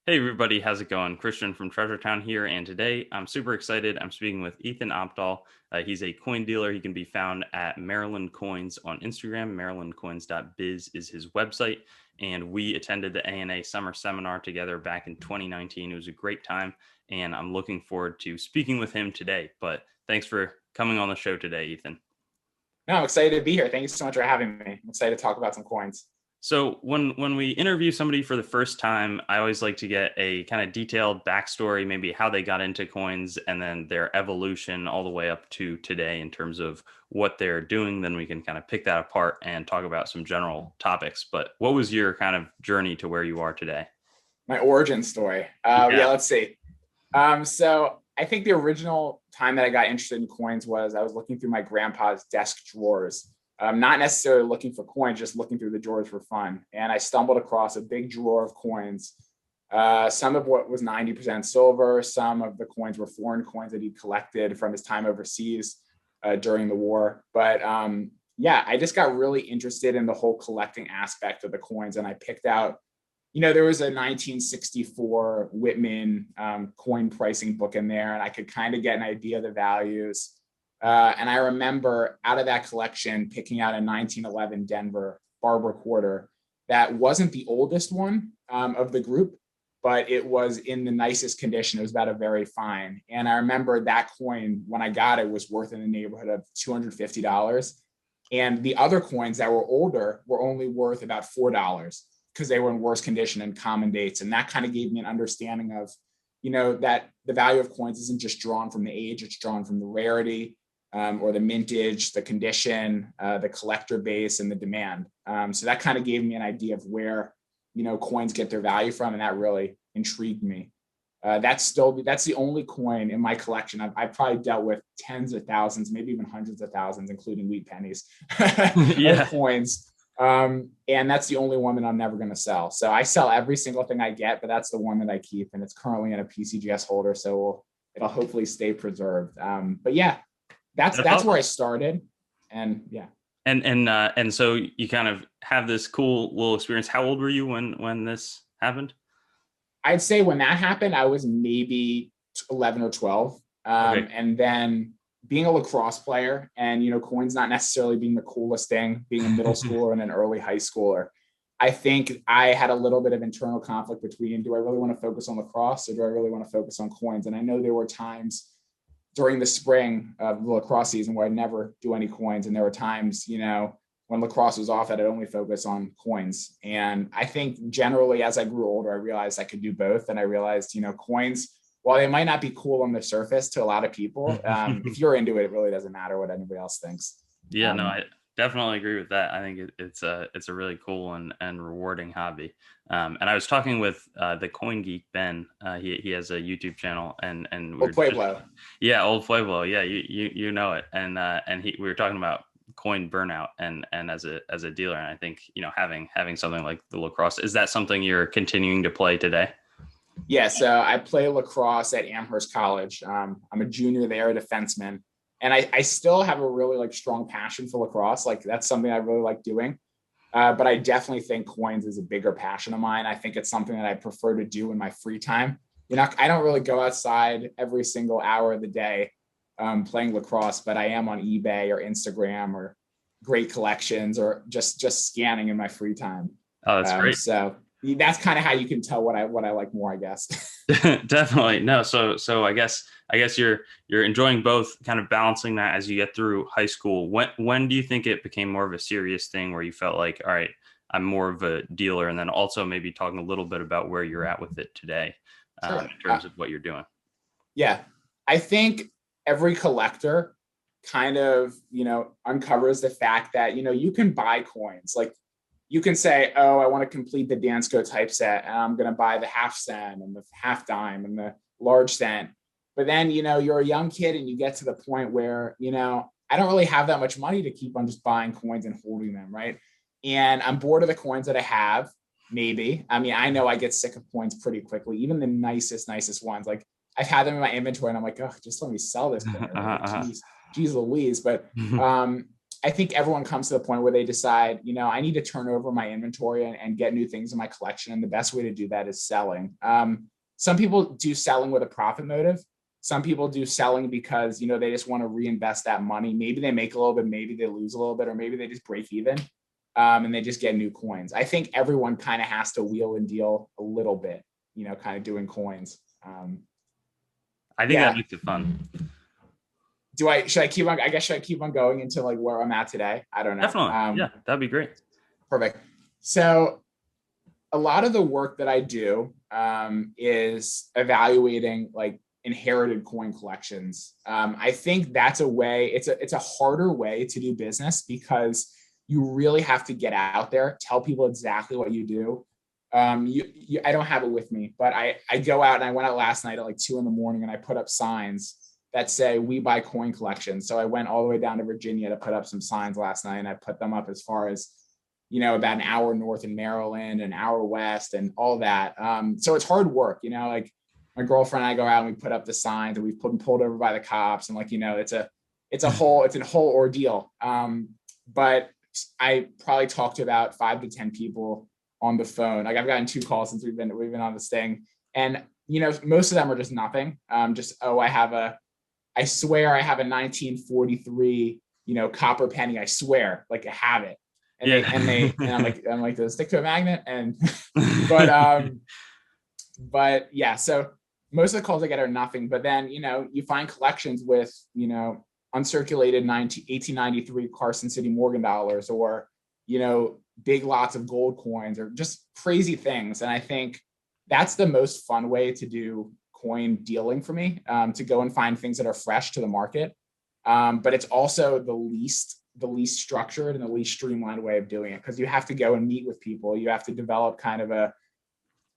Hey everybody, how's it going? Christian from Treasure Town here, and today I'm super excited. I'm speaking with Ethan Opdahl. He's a coin dealer. He can be found at Maryland Coins on Instagram. MarylandCoins.biz is his website, and we attended the ANA Summer Seminar together back in 2019. It was a great time, and I'm looking forward to speaking with him today. But thanks for coming on the show today, Ethan. No, I'm excited to be here. Thank you so much for having me. I'm excited to talk about some coins. So when we interview somebody for the first time, I always like to get a kind of detailed backstory, maybe how they got into coins and then their evolution all the way up to today in terms of what they're doing. Then we can kind of pick that apart and talk about some general topics. But what was your kind of journey to where you are today? My origin story. Yeah. Let's see. So I think the original time that I got interested in coins was I was looking through my grandpa's desk drawers. Not necessarily looking for coins, just looking through the drawers for fun. And I stumbled across a big drawer of coins. Some of what was 90% silver, some of the coins were foreign coins that he collected from his time overseas during the war. But yeah, I just got really interested in the whole collecting aspect of the coins. And I picked out, there was a 1964 Whitman coin pricing book in there, and I could kind of get an idea of the values. And I remember out of that collection picking out a 1911 Denver Barber quarter that wasn't the oldest one of the group, but it was in the nicest condition. It was about a very fine. And I remember that coin, when I got it, was worth in the neighborhood of $250. And the other coins that were older were only worth about $4 because they were in worse condition and common dates. And that kind of gave me an understanding of, that the value of coins isn't just drawn from the age, it's drawn from the rarity, or the mintage, the condition, the collector base, and the demand. So that kind of gave me an idea of where, coins get their value from, and that really intrigued me. That's the only coin in my collection. I've probably dealt with tens of thousands, maybe even hundreds of thousands, including wheat pennies of Yeah. coins. And that's the only one that I'm never going to sell. So I sell every single thing I get, but that's the one that I keep, and it's currently in a PCGS holder. So it'll hopefully stay preserved. But yeah, that's That's where awesome. I started. And yeah, And so you kind of have this cool little experience. How old were you when this happened? I'd say when that happened, I was maybe 11 or 12. Okay. And then being a lacrosse player and, coins not necessarily being the coolest thing, being a middle schooler and an early high schooler, I think I had a little bit of internal conflict between, do I really want to focus on lacrosse or do I really want to focus on coins? And I know there were times during the spring of the lacrosse season where I'd never do any coins. And there were times, when lacrosse was off, I'd only focus on coins. And I think generally, as I grew older, I realized I could do both. And I realized, coins, while they might not be cool on the surface to a lot of people, if you're into it, it really doesn't matter what anybody else thinks. Yeah, no, Um, I definitely agree with that. I think it's a really cool and rewarding hobby. And I was talking with the Coin Geek Ben. He has a YouTube channel, and we or were just Pueblo. yeah, old Pueblo. Yeah, you know it. And we were talking about coin burnout and as a dealer. And I think having something like the lacrosse, is that something you're continuing to play today? Yeah, so I play lacrosse at Amherst College. I'm a junior there, a defenseman, and I still have a really strong passion for lacrosse. Like that's something I really like doing. But I definitely think coins is a bigger passion of mine. I think it's something that I prefer to do in my free time. I don't really go outside every single hour of the day playing lacrosse, but I am on eBay or Instagram or great collections or just scanning in my free time. Oh, that's great. So that's kind of how you can tell what I like more, I guess. Definitely. No, so I guess you're enjoying both, kind of balancing that as you get through high school. When do you think it became more of a serious thing where you felt like, all right, I'm more of a dealer, and then also maybe talking a little bit about where you're at with it today, Sure. in terms of what you're doing. Yeah, I think every collector kind of uncovers the fact that you can buy coins. Like you can say, oh, I want to complete the Dansko typeset and I'm going to buy the half cent and the half dime and the large cent. But then, you're a young kid and you get to the point where, I don't really have that much money to keep on just buying coins and holding them. Right. And I'm bored of the coins that I have. Maybe. I mean, I know I get sick of coins pretty quickly, even the nicest ones. Like I've had them in my inventory and I'm like, oh, just let me sell this coin Uh-huh, already. uh-huh. Geez Louise. But um, I think everyone comes to the point where they decide, I need to turn over my inventory and get new things in my collection. And the best way to do that is selling. Some people do selling with a profit motive. Some people do selling because, they just want to reinvest that money. Maybe they make a little bit, maybe they lose a little bit, or maybe they just break even and they just get new coins. I think everyone kind of has to wheel and deal a little bit, kind of doing coins. I think that makes it fun. Should I keep on going into like where I'm at today? I don't know. Definitely. Yeah, that'd be great. Perfect. So a lot of the work that I do is evaluating like inherited coin collections. I think that's a way, it's a harder way to do business because you really have to get out there, tell people exactly what you do. I don't have it with me, but I go out, and I went out last night at like 2 a.m. and I put up signs that say "We buy coin collections." So I went all the way down to Virginia to put up some signs last night, and I put them up as far as, about an hour north in Maryland, an hour west, and all that. So it's hard work, like my girlfriend and I go out and we put up the signs, and we've been pulled over by the cops, and like, it's a whole ordeal. But I probably talked to about 5 to 10 people on the phone. Like I've gotten 2 calls since we've been on this thing, and most of them are just nothing. I swear I have a 1943, copper penny. I swear, like I have it. And I'm like, does it stick to a magnet? And, but yeah, so most of the calls I get are nothing, but then, you find collections with, uncirculated 1893 Carson City Morgan dollars, or, big lots of gold coins, or just crazy things. And I think that's the most fun way to do coin dealing for me, to go and find things that are fresh to the market. But it's also the least structured and the least streamlined way of doing it, because you have to go and meet with people. You have to develop kind of a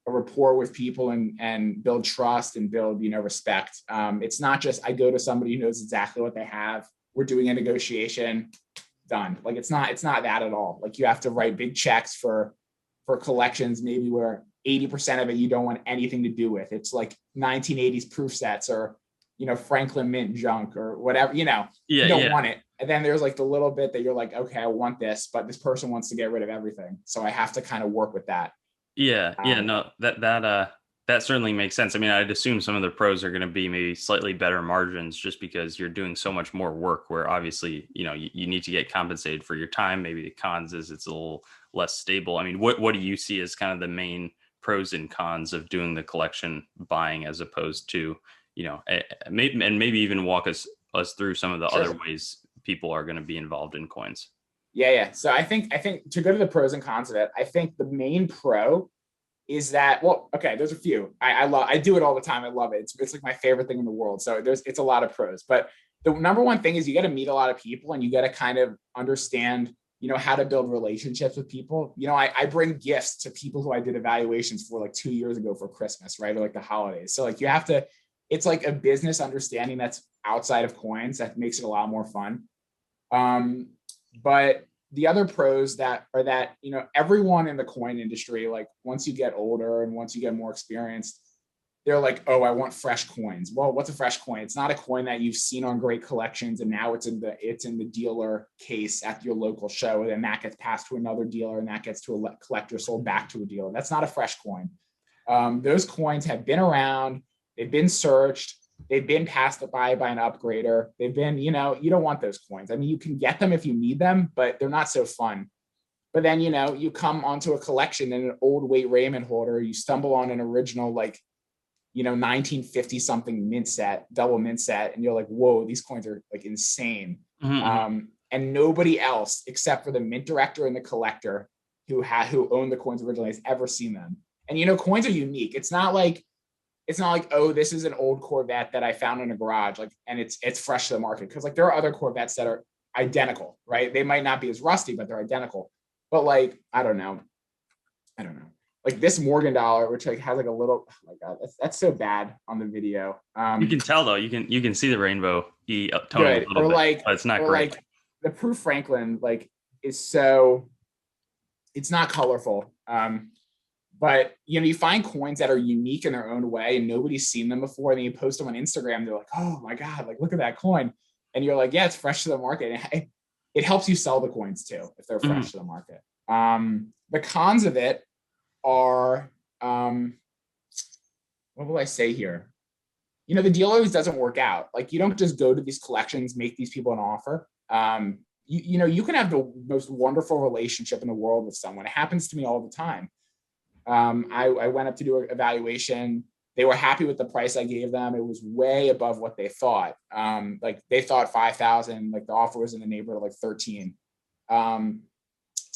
rapport with people and build trust and build, respect. It's not just I go to somebody who knows exactly what they have. We're doing a negotiation, done. Like it's not that at all. Like you have to write big checks for collections, maybe where 80% of it you don't want anything to do with. It's like 1980s proof sets, or Franklin Mint junk, or whatever. You don't want it. And then there's like the little bit that you're like, okay, I want this, but this person wants to get rid of everything, so I have to kind of work with that. No, that certainly makes sense. I mean, I'd assume some of the pros are going to be maybe slightly better margins, just because you're doing so much more work, where obviously, you need to get compensated for your time. Maybe the cons is it's a little less stable. I mean, what do you see as kind of the main pros and cons of doing the collection buying, as opposed to, maybe even walk us through some of the other ways people are going to be involved in coins? Yeah. So I think to go to the pros and cons of it, I think the main pro is that, well, okay, there's a few. I do it all the time. I love it. It's like my favorite thing in the world. So it's a lot of pros, but the number one thing is you got to meet a lot of people, and you got to kind of understand, how to build relationships with people. I bring gifts to people who I did evaluations for like 2 years ago for Christmas, right? Or like the holidays. So like it's like a business understanding that's outside of coins that makes it a lot more fun. But the other pros that are that, everyone in the coin industry, like once you get older and once you get more experienced, they're like, oh, I want fresh coins. Well, what's a fresh coin? It's not a coin that you've seen on great collections, and now it's in the dealer case at your local show, and then that gets passed to another dealer, and that gets to a collector, sold back to a dealer. That's not a fresh coin. Those coins have been around, they've been searched, they've been passed by an upgrader. They've been, you don't want those coins. I mean, you can get them if you need them, but they're not so fun. But then, you come onto a collection in an old Wait Raymond holder, you stumble on an original, 1950 something mint set, double mint set. And you're like, whoa, these coins are like insane. Mm-hmm. And nobody else except for the mint director and the collector who owned the coins originally has ever seen them. And, coins are unique. It's not like, oh, this is an old Corvette that I found in a garage, and it's fresh to the market. Cause there are other Corvettes that are identical, right? They might not be as rusty, but they're identical. But I don't know. Like this Morgan dollar, which has a little, oh my God, that's so bad on the video. You can tell though, you can see the rainbow tone a little bit, but it's not great. The Proof Franklin, is so, it's not colorful. But, you find coins that are unique in their own way and nobody's seen them before. And then you post them on Instagram. They're like, oh my God, look at that coin. And you're like, yeah, it's fresh to the market. And it helps you sell the coins too if they're Mhm. fresh to the market. The cons of it are, what will I say here? The deal always doesn't work out. Like, you don't just go to these collections, make these people an offer. You can have the most wonderful relationship in the world with someone. It happens to me all the time. I went up to do an evaluation. They were happy with the price I gave them. It was way above what they thought. Like, they thought 5,000, like the offer was in the neighborhood of like 13.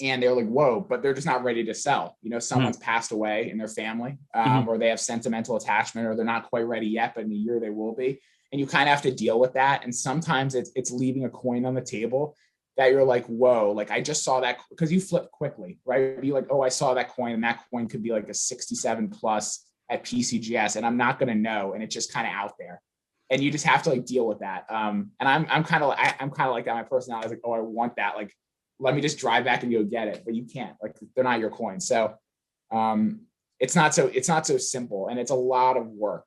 And they're like, whoa, but they're just not ready to sell. Someone's passed away in their family, Mhm. or they have sentimental attachment, or they're not quite ready yet, but in a year they will be. And you kind of have to deal with that. And sometimes it's leaving a coin on the table that you're like, whoa, like I just saw that, because you flip quickly, right? Be like, oh, I saw that coin, and that coin could be like a 67 plus at PCGS, and I'm not going to know. And it's just kind of out there. And you just have to like deal with that. And I'm kind of like that. My personality is like, oh, I want that. Like, let me just drive back and go get it, but you can't. Like, they're not your coins. So it's not so simple, and it's a lot of work.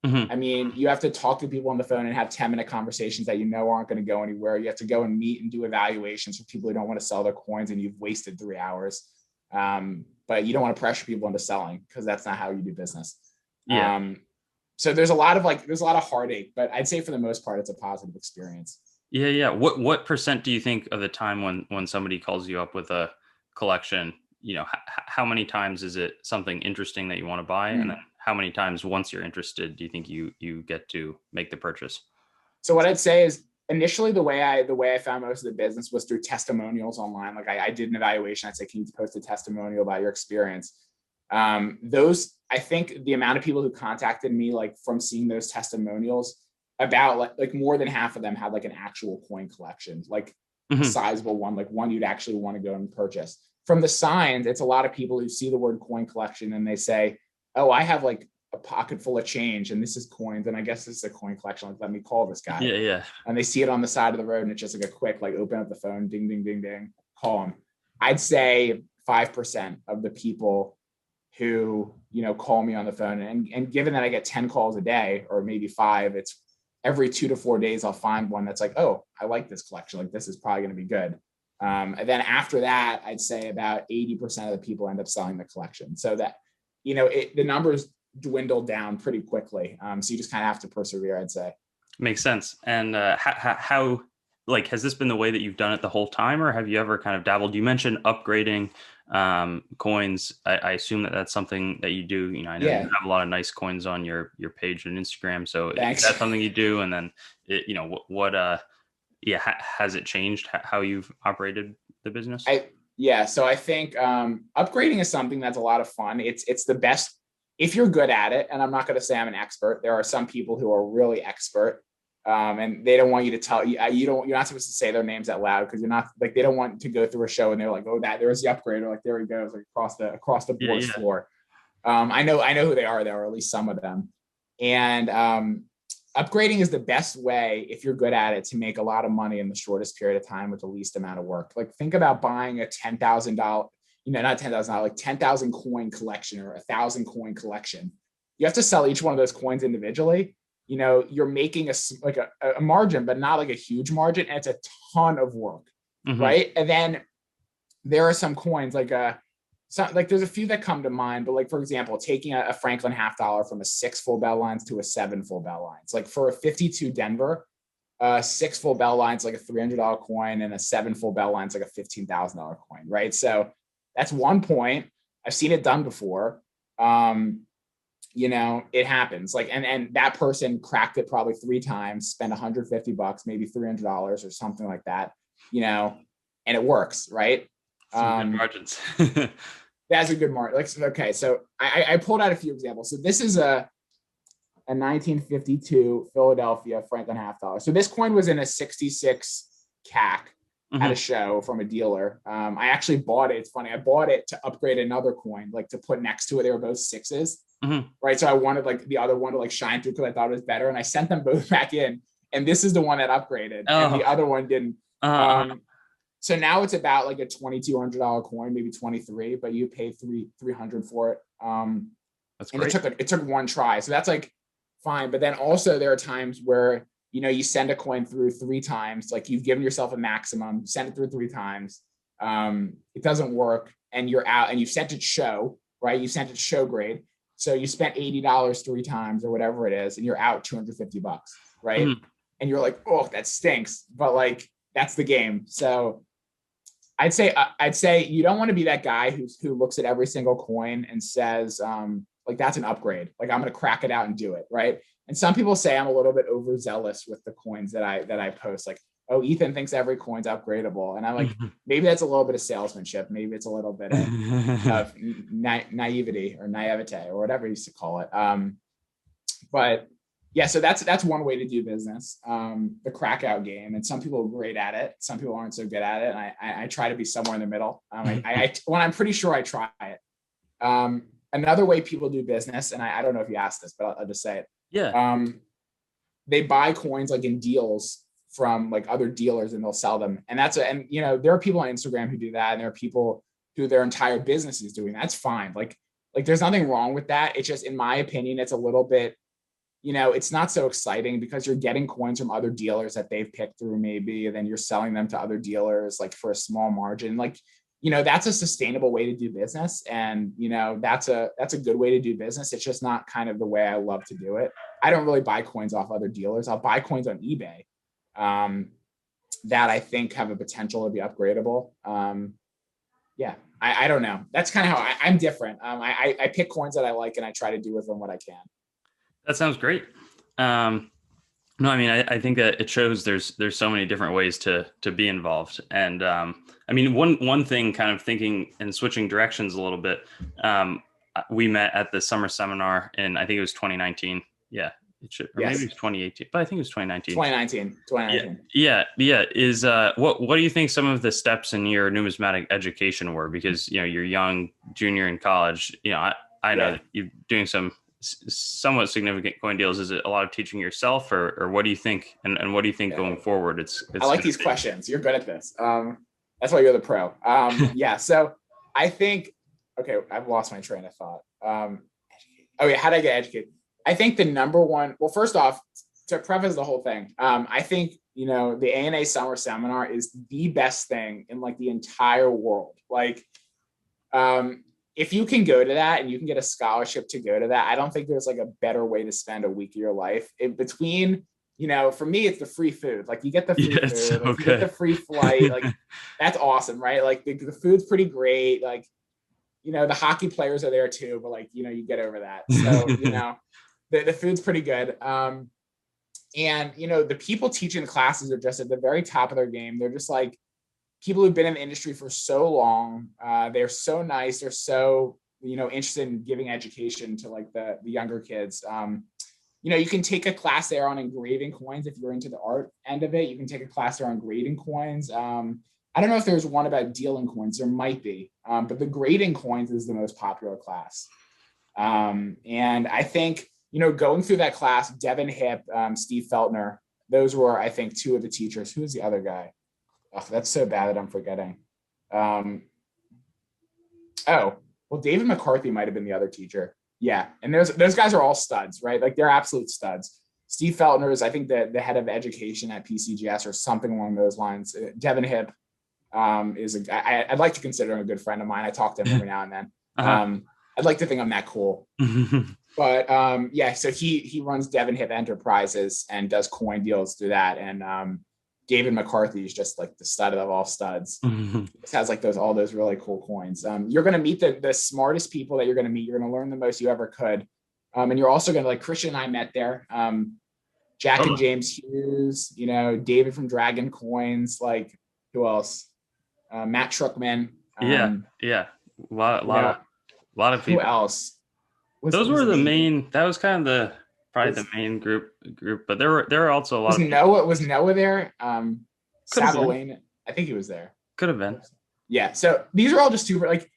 Mhm. I mean, you have to talk to people on the phone and have 10-minute conversations that aren't going to go anywhere. You have to go and meet and do evaluations for people who don't want to sell their coins, and you've wasted 3 hours. But you don't want to pressure people into selling, because that's not how you do business. Yeah. So there's a lot of heartache, but I'd say for the most part, it's a positive experience. Yeah, yeah. What percent do you think of the time when somebody calls you up with a collection, how many times is it something interesting that you want to buy, and then Mm. how many times once you're interested do you think you get to make the purchase? So what I'd say is, initially the way I found most of the business was through testimonials online. Like, I did an evaluation. I'd say, can you post a testimonial about your experience? Those, I think the amount of people who contacted me, like from seeing those testimonials, about like more than half of them had like an actual coin collection, like a Mhm. sizable one, like one you'd actually want to go and purchase. From the signs, it's a lot of people who see the word coin collection and they say, oh, I have like a pocket full of change, and this is coins, and I guess this is a coin collection. Like, let me call this guy. Yeah, yeah. And they see it on the side of the road, and it's just like a quick, like, open up the phone, ding, ding, ding, ding, call them. I'd say 5% of the people who call me on the phone, and given that I get 10 calls a day, or maybe 5, it's every 2 to 4 days I'll find one that's like, oh, I like this collection, like this is probably going to be good. And then after that, I'd say about 80% of the people end up selling the collection. So that the numbers dwindle down pretty quickly. So you just kind of have to persevere, I'd say. Makes sense. And how, like, has this been the way that you've done it the whole time, or have you ever kind of dabbled? You mentioned upgrading coins. I assume that that's something that you do. I know you Yeah, have a lot of nice coins on your page and Instagram. So is thanks. that something you do? And then, yeah, has it changed how you've operated the business? So I think upgrading is something that's a lot of fun. It's the best if you're good at it. And I'm not going to say I'm an expert. There are some people who are really expert, and they don't want you to tell you. You're not supposed to say their names out loud, because you're not, like, they don't want to go through a show and they're like, oh, there's the upgrader, like there he goes, like across the Yeah, board's yeah. floor. I know who they are, there, or at least some of them. And upgrading is the best way, if you're good at it, to make a lot of money in the shortest period of time with the least amount of work. Like, think about buying a $10,000, not $10,000, like 10,000 coin collection or 1,000 coin collection. You have to sell each one of those coins individually. You're making a margin, but not like a huge margin. And it's a ton of work, Hmm. right? And then there are some coins like there's a few that come to mind, but like, for example, taking a Franklin half dollar from a 6 full bell lines to a 7 full bell lines. Like, for a 52 Denver, 6 full bell lines like a $300 coin, and a 7 full bell lines like a $15,000 coin, right? So that's one point. I've seen it done before. It happens. Like, and that person cracked it probably 3 times, spent $150, maybe $300 or something like that, and it works, right? Some good Um, margins. that's a good mark. Like, okay, so I pulled out a few examples. So this is a 1952 Philadelphia Franklin half dollar. So this coin was in a 66 CAC at a Hmm. show from a dealer. I actually bought it. It's funny. I bought it to upgrade another coin, like to put next to it. They were both 6s, Hmm. right? So I wanted like the other one to like shine through, because I thought it was better. And I sent them both back in. And this is the one that upgraded, and Oh. the other one didn't. Uh, So now it's about like a $2,200 coin, maybe 23, but you pay 300 for it. that's And great. it took one try. So that's like fine. But then also there are times where you send a coin through 3 times, like you've given yourself a maximum, send it through 3 times. It doesn't work and you're out, and you sent it show, right? You sent it show grade. So you spent $80 3 times or whatever it is, and you're out $250, right? Mhm. And you're like, oh, that stinks. But like, that's the game. So I'd say you don't want to be that guy who looks at every single coin and says, like, that's an upgrade. Like, I'm going to crack it out and do it, right? And some people say I'm a little bit overzealous with the coins that I post. Like, oh, Ethan thinks every coin's upgradable, and I'm like, maybe that's a little bit of salesmanship. Maybe it's a little bit of naivety or naivete or whatever you used to call it. But yeah, so that's one way to do business, the crack out game. And some people are great at it. Some people aren't so good at it. And I try to be somewhere in the middle. When I'm pretty sure I try it. Another way people do business, and I don't know if you asked this, but I'll just say it. Yeah. They buy coins like in deals from like other dealers and they'll sell them. And there are people on Instagram who do that. And there are people who their entire business is doing. That's fine. Like there's nothing wrong with that. It's just, in my opinion, it's a little bit, it's not so exciting because you're getting coins from other dealers that they've picked through maybe, and then you're selling them to other dealers like for a small margin. Like, that's a sustainable way to do business. And, that's a good way to do business. It's just not kind of the way I love to do it. I don't really buy coins off other dealers. I'll buy coins on eBay that I think have a potential to be upgradable. Yeah, I don't know. That's kind of how I'm different. I pick coins that I like and I try to do with them what I can. That sounds great. No, I mean, I think that it shows there's so many different ways to be involved. And I mean, one thing, kind of thinking and switching directions a little bit, we met at the summer seminar in, I think it was 2019. Yeah, it should, or Yes. maybe it was 2018, but I think it was 2019. 2019. Yeah. Is what do you think some of the steps in your numismatic education were? Because you're young, junior in college. I know that you're doing some somewhat significant coin deals. Is it a lot of teaching yourself, or what do you think? And what do you think going forward? It's I like these questions. You're good at this. That's why you're the pro. Yeah. So I think, okay, I've lost my train of thought. How did I get educated? I think the number one, well, first off, to preface the whole thing, I think, the ANA summer seminar is the best thing in like the entire world. Like, if you can go to that and you can get a scholarship to go to that, I don't think there's like a better way to spend a week of your life. In between, for me, it's the free food. Like, you get the free food, so like, you get the free flight. Like, that's awesome, right? Like the food's pretty great. Like, the hockey players are there too, but like, you get over that. So, the food's pretty good. And, the people teaching the classes are just at the very top of their game. They're just like people who've been in the industry for so long. They're so nice. They're so, interested in giving education to like the younger kids. You can take a class there on engraving coins. If you're into the art end of it, you can take a class there on grading coins. I don't know if there's one about dealing coins. There might be, but the grading coins is the most popular class. And I think, going through that class, Devin Hip, Steve Feltner, those were, I think, two of the teachers. Who was the other guy? Oh, that's so bad that I'm forgetting. David McCarthy might have been the other teacher. Yeah. And those guys are all studs, right? Like, they're absolute studs. Steve Feltner is, I think, the head of education at PCGS or something along those lines. Devin Hip is I'd like to consider him a good friend of mine. I talk to him every now and then. I'd like to think I'm that cool. But so he runs Devin Hip Enterprises and does coin deals through that. And David McCarthy is just like the stud of all studs. It has like all those really cool coins. You're going to meet the smartest people that you're going to meet. You're going to learn the most you ever could. And you're also going to, like, Christian and I met there. Jack and James Hughes, David from Dragon Coins, like, who else? Matt Truckman. Yeah. A lot of people. Who else? Those were the main. That was kind of probably the main group. But there were also a lot. Was Noah there? Savoline, I think he was there. Could have been. Yeah. So these are all just super, like,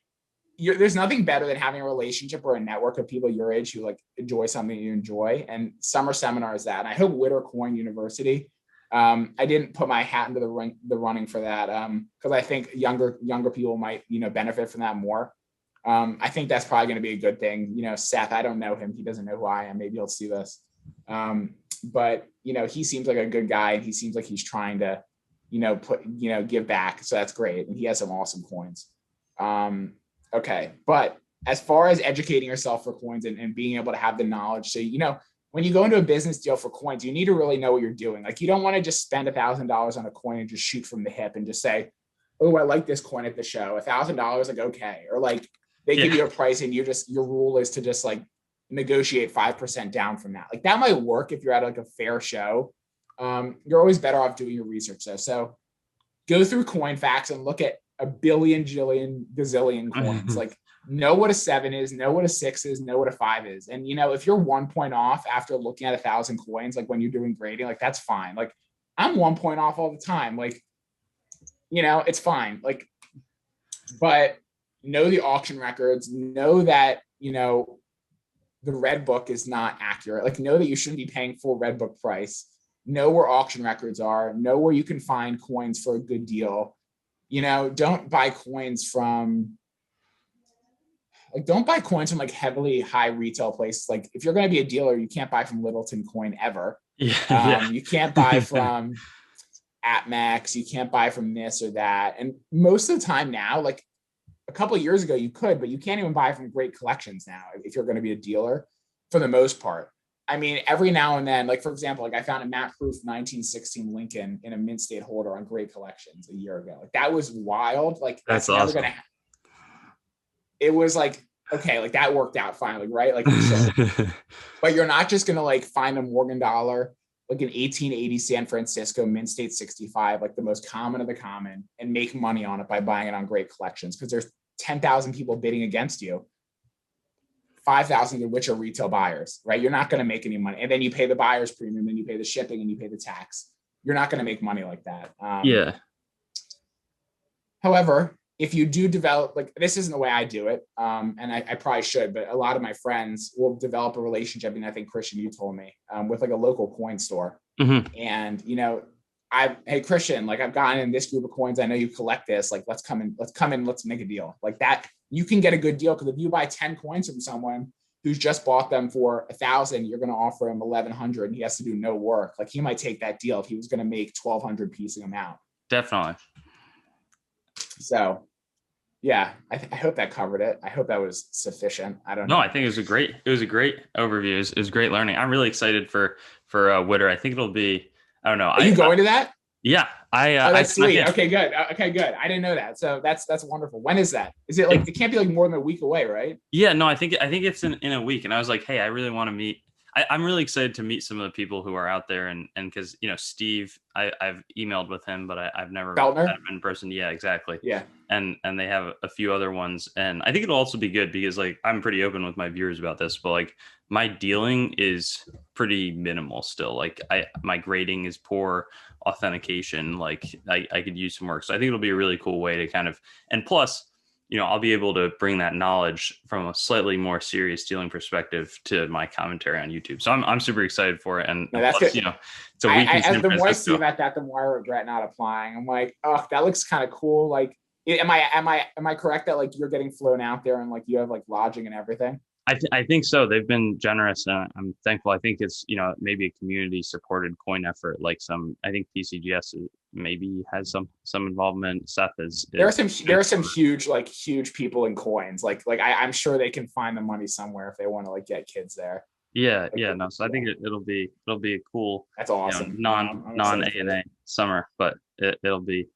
there's nothing better than having a relationship or a network of people your age who like enjoy something you enjoy. And summer seminar is that. And I hope Witter Coin University. I didn't put my hat into the running for that because I think younger people might benefit from that more. I think that's probably going to be a good thing. Seth, I don't know him. He doesn't know who I am. Maybe he'll see this. But, he seems like a good guy, and he seems like he's trying to, give back. So that's great. And he has some awesome coins. Okay. But as far as educating yourself for coins and being able to have the knowledge, so, when you go into a business deal for coins, you need to really know what you're doing. Like, you don't want to just spend $1,000 on a coin and just shoot from the hip and just say, oh, I like this coin at the show. $1,000, like, okay. Or like they give you a price and your rule is to just like negotiate 5% down from that. Like, that might work if you're at like a fair show. You're always better off doing your research though. So go through coin facts and look at a billion, jillion, gazillion coins. Like, know what a 7 is, know what a 6 is, know what a 5 is. And, if you're 1 point off after looking at 1,000 coins, like when you're doing grading, like that's fine. Like, I'm 1 point off all the time. Like, it's fine. Like, but know the auction records, know that, the red book is not accurate. Like, know that you shouldn't be paying full red book price. Know where auction records are, know where you can find coins for a good deal. Don't buy coins from like heavily high retail places. Like, if you're going to be a dealer, you can't buy from Littleton Coin ever. You can't buy from AppMax. You can't buy from this or that. And most of the time now, like a couple of years ago, you could, but you can't even buy from great collections now if you're going to be a dealer for the most part. I mean, every now and then, like, for example, like I found a matte proof 1916 Lincoln in a mint state holder on Great Collections a year ago. Like, that was wild. Like, that's never awesome. going to it was like, okay, like that worked out finally, right? Like, but you're not just going to like find a Morgan dollar, like an 1880 San Francisco mint state 65, like the most common of the common, and make money on it by buying it on Great Collections, because there's 10,000 people bidding against you. 5,000 of which are retail buyers, right? You're not going to make any money. And then you pay the buyer's premium, and you pay the shipping, and you pay the tax. You're not going to make money like that. However, if you do develop, like, this isn't the way I do it, and I probably should, but a lot of my friends will develop a relationship, and I think, Christian, you told me, with like a local coin store. And, hey, Christian, like, I've gotten in this group of coins. I know you collect this. Like, let's come in, let's make a deal. Like that, you can get a good deal, because if you buy 10 coins from someone who's just bought them for 1,000, you're going to offer him 1,100, and he has to do no work. Like, he might take that deal if he was going to make 1,200 piecing them out. Definitely. So, yeah, I hope that covered it. I hope that was sufficient. I don't know. No, I think it was a great overview. It was great learning. I'm really excited for Witter. I think it'll be, I don't know. Are you going to that? Yeah. That's sweet. Okay, good. Okay, good. I didn't know that. So that's wonderful. When is that? Is it like, it can't be like more than a week away, right? Yeah, no, I think it's in a week. And I was like, hey, I really want to meet. I'm really excited to meet some of the people who are out there, and because Steve, I've emailed with him, but I've never met him in person. Yeah, exactly. Yeah. And they have a few other ones, and I think it'll also be good because, like, I'm pretty open with my viewers about this, but like, my dealing is pretty minimal still. Like, my grading is poor, authentication, like I could use some work. So I think it'll be a really cool way to kind of, and plus, I'll be able to bring that knowledge from a slightly more serious dealing perspective to my commentary on YouTube. So I'm super excited for it. And that's plus, good. It's a week in San Francisco. The more I see about that, the more I regret not applying. I'm like, oh, that looks kind of cool. Like, am I correct that like you're getting flown out there and like you have like lodging and everything? I think so. They've been generous, and I'm thankful. I think it's maybe a community supported coin effort. Like I think PCGS maybe has some involvement. Seth is. There are some huge people in coins. Like I'm sure they can find the money somewhere if they want to like get kids there. Yeah, no. So I think it'll be a cool. That's awesome. Non ANA summer, but it'll be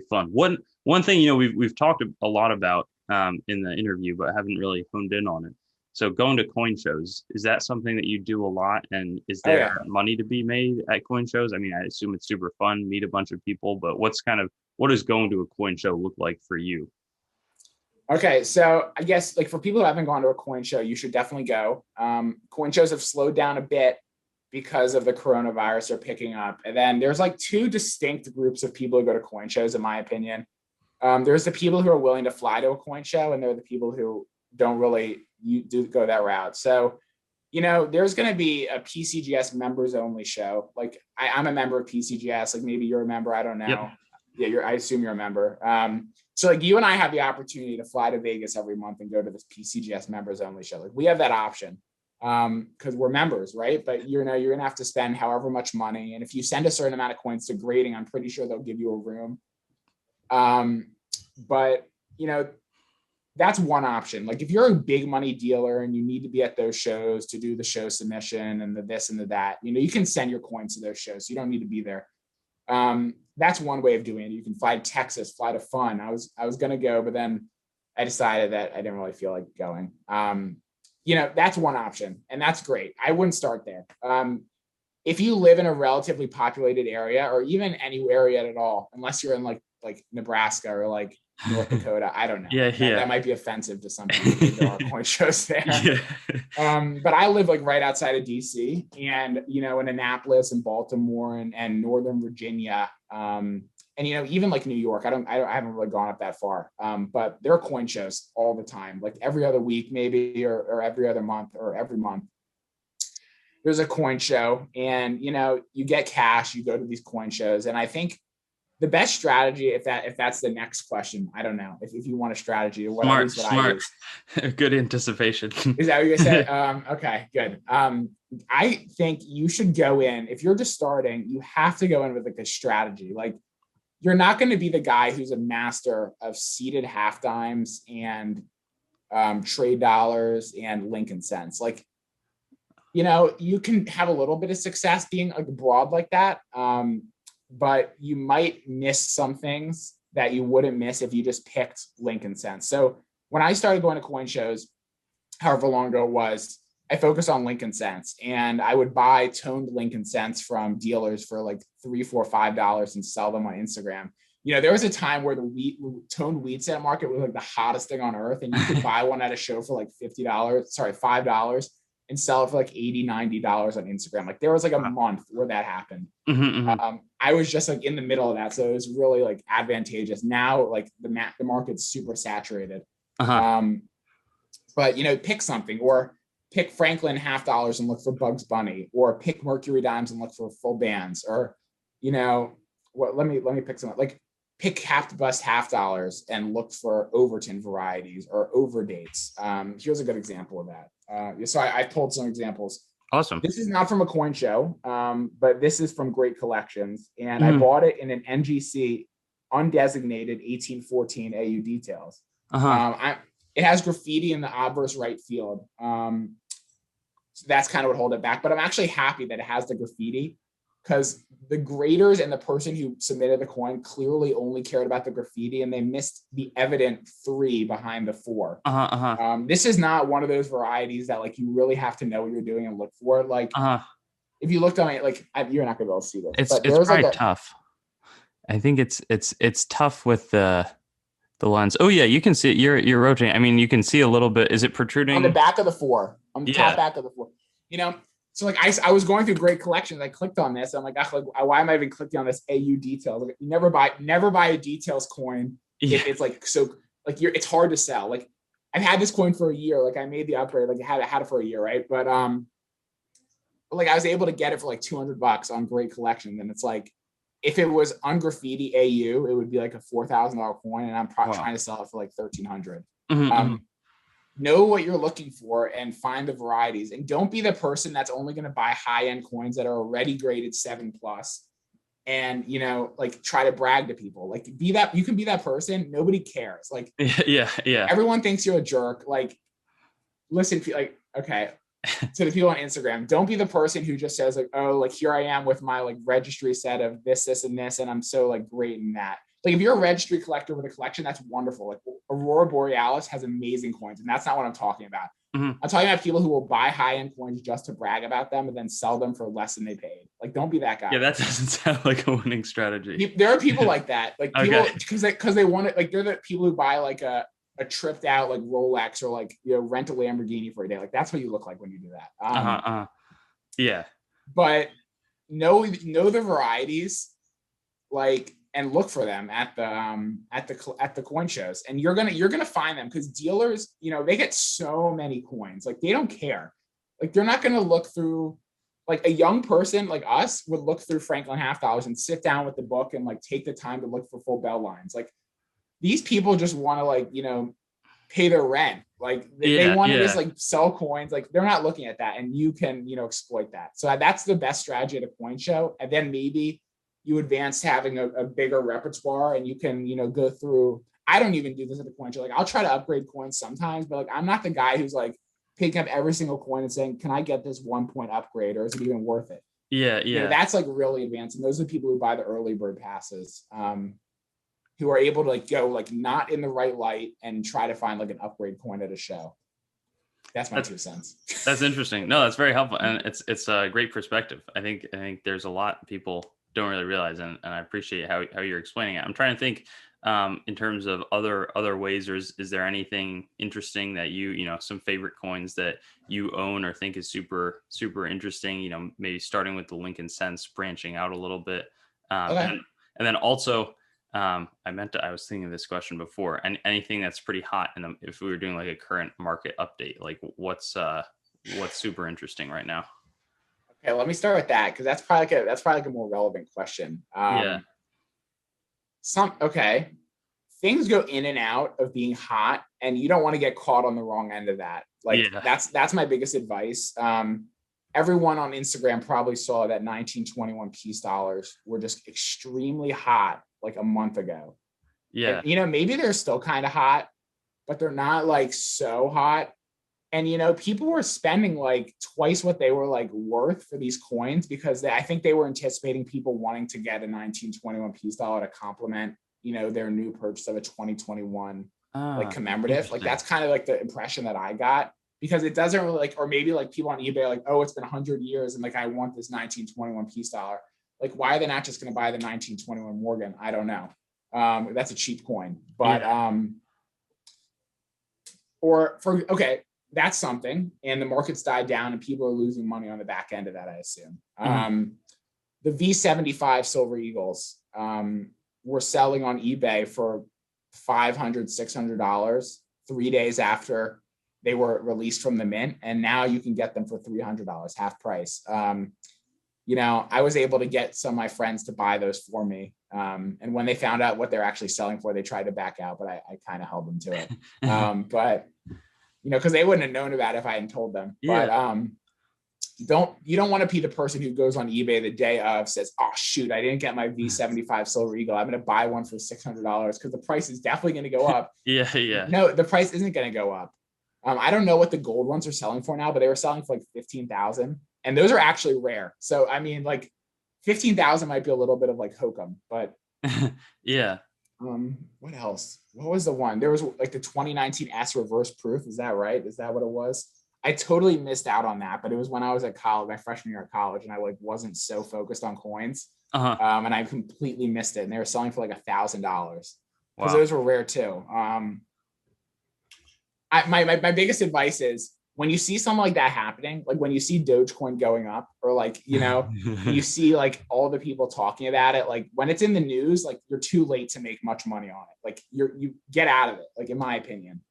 fun. One thing we've talked a lot about in the interview, but haven't really honed in on it. So going to coin shows, is that something that you do a lot? And is there money to be made at coin shows? I mean, I assume it's super fun, meet a bunch of people, but what does going to a coin show look like for you? Okay, so I guess like for people who haven't gone to a coin show, you should definitely go. Coin shows have slowed down a bit because of the coronavirus. They're picking up. And then there's like two distinct groups of people who go to coin shows, in my opinion. There's the people who are willing to fly to a coin show, and they're the people who don't really do go that route. So, there's going to be a PCGS members only show. Like I'm a member of PCGS, like maybe you're a member. I don't know. Yep. Yeah. I assume you're a member. So like you and I have the opportunity to fly to Vegas every month and go to this PCGS members only show. Like we have that option. because we're members, right? But you're going to have to spend however much money. And if you send a certain amount of coins to grading, I'm pretty sure they'll give you a room. But that's one option. Like if you're a big money dealer and you need to be at those shows to do the show submission and the this and the that, you can send your coins to those shows. You don't need to be there. That's one way of doing it. You can fly to Texas, fly to Fun. I was going to go, but then I decided that I didn't really feel like going. That's one option, and that's great. I wouldn't start there. If you live in a relatively populated area, or even any area at all, unless you're in like Nebraska or like North Dakota, I don't know. That might be offensive to some people because there are coin shows there. But I live like right outside of DC, and in Annapolis and Baltimore and Northern Virginia, and even like New York. I haven't really gone up that far. But there are coin shows all the time, like every other week maybe, or every other month, or every month. There's a coin show, and you get cash, you go to these coin shows, and I think the best strategy, if that's the next question, I don't know if you want a strategy or what. Smart. Good anticipation. Is that what you said? Okay, good. I think you should go in, if you're just starting, you have to go in with like a strategy. Like you're not going to be the guy who's a master of seeded half dimes and trade dollars and Lincoln cents. Like, you can have a little bit of success being like broad like that. But you might miss some things that you wouldn't miss if you just picked Lincoln cents. So when I started going to coin shows, however long ago it was, I focused on Lincoln cents, and I would buy toned Lincoln cents from dealers for like $3, $4, $5 and sell them on Instagram. There was a time where the toned wheat cent market was like the hottest thing on earth, and you could buy one at a show for like $5 and sell it for like $80, $90 on Instagram. Like there was like a month where that happened. I was just like in the middle of that. So it was really like advantageous. Now, like the market's super saturated. But pick something, or pick Franklin $50 and look for Bugs Bunny, or pick Mercury dimes and look for full bands, or, let me pick something, like pick half to bust $50 and look for Overton varieties or overdates. Here's a good example of that. So I pulled some examples. Awesome. This is not from a coin show, but this is from Great Collections. And I bought it in an NGC undesignated 1814 AU details. It has graffiti in the obverse right field. So that's kind of what hold it back. But I'm actually happy that it has the graffiti, because the graders and the person who submitted the coin clearly only cared about the graffiti, and they missed the evident 3 behind the 4. This is not one of those varieties that like you really have to know what you're doing and look for. Like if you looked on it, like you're not gonna be able to see this. It's probably like tough. I think it's tough with the lens. Oh yeah, you can see it. You're rotating. I mean, you can see a little bit. Is it protruding on the back of the 4? On the top back of the 4. So like I was going through Great Collections. I clicked on this. I'm like, why am I even clicking on this AU detail? Like, you never buy a details coin if it's like so like it's hard to sell. Like I've had this coin for a year. Like I made the upgrade. Like I had it for a year, right? But like I was able to get it for like $200 on Great Collections, and it's like if it was on graffiti AU, it would be like a $4,000 coin, and I'm trying to sell it for like $1,300. Know what you're looking for and find the varieties, and don't be the person that's only going to buy high-end coins that are already graded 7+ and like try to brag to people. Like you can be that person. Nobody cares. Like everyone thinks you're a jerk. Like listen, like okay, to the people on Instagram, don't be the person who just says like, oh, like here I am with my like registry set of this and this, and I'm so like great in that. Like if you're a registry collector with a collection, that's wonderful. Like Aurora Borealis has amazing coins, and that's not what I'm talking about. I'm talking about people who will buy high-end coins just to brag about them and then sell them for less than they paid. Like, don't be that guy. Yeah, that doesn't sound like a winning strategy. There are people like that, like people because they want it. Like they're the people who buy like a tripped out like Rolex, or like rent a Lamborghini for a day. Like that's what you look like when you do that. Yeah. But know the varieties, like, and look for them at the coin shows, and you're gonna find them, because dealers, they get so many coins, like they don't care. Like they're not gonna look through, like a young person like us would look through Franklin $50 and sit down with the book and like take the time to look for full bell lines. Like these people just want to like pay their rent. Like they Yeah, want to just yeah. like sell coins. Like they're not looking at that, and you can, exploit that. So that's the best strategy at a coin show. And then maybe you advance to having a bigger repertoire, and you can, go through. I don't even do this at the coin show. Like I'll try to upgrade coins sometimes, but like I'm not the guy who's like picking up every single coin and saying, "Can I get this 1 point upgrade, or is it even worth it?" Yeah, yeah. That's like really advanced. And those are the people who buy the early bird passes. Who are able to like go like not in the right light and try to find like an upgrade coin at a show. That's my That's 2 cents. that's interesting. No, that's very helpful, and it's a great perspective. I think there's a lot people don't really realize, and I appreciate how you're explaining it. I'm trying to think in terms of other ways, or is there anything interesting that some favorite coins that you own or think is super interesting? Maybe starting with the Lincoln Cents, branching out a little bit, Okay. and then also. I was thinking of this question before, and anything that's pretty hot if we were doing like a current market update, like what's super interesting right now? Okay, let me start with that because that's probably like a more relevant question. Yeah. Okay, things go in and out of being hot, and you don't want to get caught on the wrong end of that. Like Yeah. that's my biggest advice. Everyone on Instagram probably saw that 1921 peace dollars were just extremely hot like a month ago. And Yeah. maybe they're still kind of hot, but they're not like so hot. And people were spending like twice what they were like worth for these coins because I think they were anticipating people wanting to get a 1921 peace dollar to complement their new purchase of a 2021 like commemorative. Like Interesting. that's kind of like the impression that I got, because it doesn't really like, or maybe like people on eBay are like, oh, it's been 100 years and like I want this 1921 peace dollar. Like why are they not just going to buy the 1921 Morgan? I don't know. That's a cheap coin, but Yeah. okay, that's something. And the market's died down and people are losing money on the back end of that, I assume. Mhm. The V75 Silver Eagles were selling on eBay for $500, $600 3 days after they were released from the mint. And now you can get them for $300, half price. I was able to get some of my friends to buy those for me. And when they found out what they're actually selling for, they tried to back out, but I kind of held them to it. But because they wouldn't have known about it if I hadn't told them. Yeah. But you don't want to be the person who goes on eBay the day of, says, oh shoot, I didn't get my V75 Silver Eagle, I'm going to buy one for $600 because the price is definitely going to go up. Yeah. Yeah. No, the price isn't going to go up. I don't know what the gold ones are selling for now, but they were selling for like 15,000, and those are actually rare. So I mean, like 15,000 might be a little bit of like hokum, but Yeah. what else? What was the one? There was like the 2019 S reverse proof. Is that right? Is that what it was? I totally missed out on that, but it was when I was at college, my freshman year of college, and I like wasn't so focused on coins. Uh-huh. And I completely missed it. And they were selling for like $1,000 because Wow. those were rare too. My biggest advice is when you see something like that happening, like when you see Dogecoin going up, or like, you see like all the people talking about it, like when it's in the news, like you're too late to make much money on it. Like you get out of it, like in my opinion.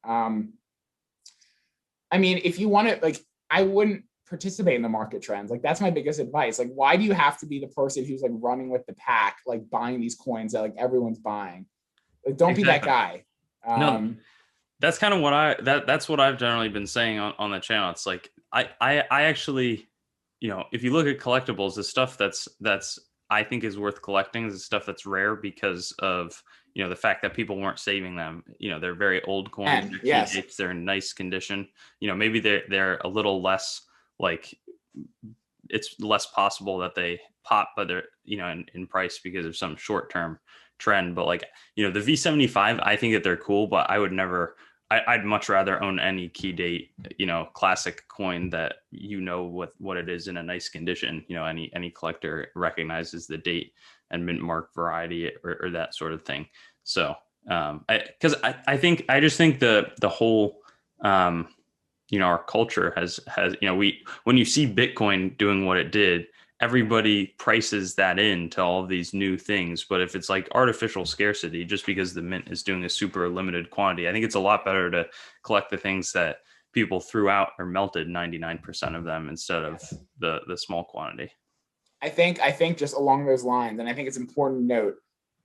I mean, if you want to, like, I wouldn't participate in the market trends. Like that's my biggest advice. Like, why do you have to be the person who's like running with the pack, like buying these coins that like everyone's buying? Like, don't be that Exactly. guy. No, that's kind of that's what I've generally been saying on the channel. It's like I actually, if you look at collectibles, the stuff that's I think is worth collecting is the stuff that's rare because of the fact that people weren't saving them. They're very old coins. And They're yes, dates, they're in nice condition. Maybe they're a little less like, it's less possible that they pop, but they're in price because of some short term trend. But like the V75, I think that they're cool, but I would never. I'd much rather own any key date, classic coin that what it is in a nice condition. Any collector recognizes the date and mint mark variety or that sort of thing. So, I just think the whole, our culture has when you see Bitcoin doing what it did, everybody prices that into all of these new things. But if it's like artificial scarcity, just because the mint is doing a super limited quantity, I think it's a lot better to collect the things that people threw out or melted 99% of them instead of the small quantity. I think just along those lines, and I think it's important to note,